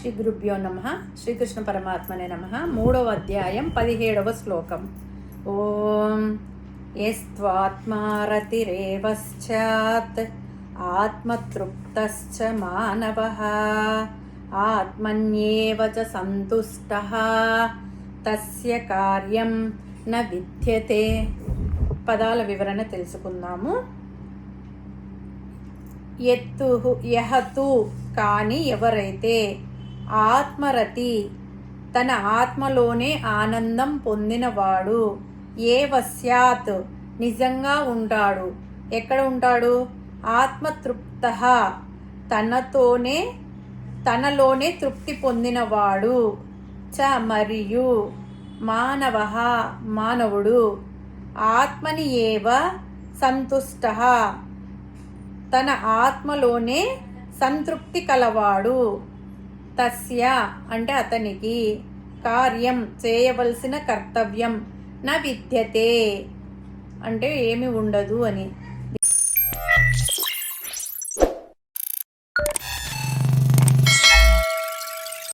శ్రీ గురుభ్యో నమః. శ్రీకృష్ణ పరమాత్మనే నమః. 3వ అధ్యాయం 17వ శ్లోకం. ఓం యస్త్వాత్మారతిరేవశ్చాత్ ఆత్మతృప్తశ్చ మానవః ఆత్మన్యేవ చ సంతుష్టః తస్య కార్యం న విద్యతే. పదాల వివరణ తెలుసుకుందాము. యహతు కానీ ఎవరైతే ఆత్మరతి తన ఆత్మలోనే ఆనందం పొందినవాడు, ఏవస్యాత్ నిజంగా ఉంటాడు. ఎక్కడ ఉంటాడు? ఆత్మతృప్త తనలోనే తృప్తి పొందినవాడు. చ మరియు మానవ మానవుడు ఆత్మని ఏవ సంతుష్ట తన ఆత్మలోనే సంతృప్తి కలవాడు. తస్య అంటే అతనికి కార్యం చేయవలసిన కర్తవ్యం న విద్యతే అంటే ఏమి ఉండదు అని.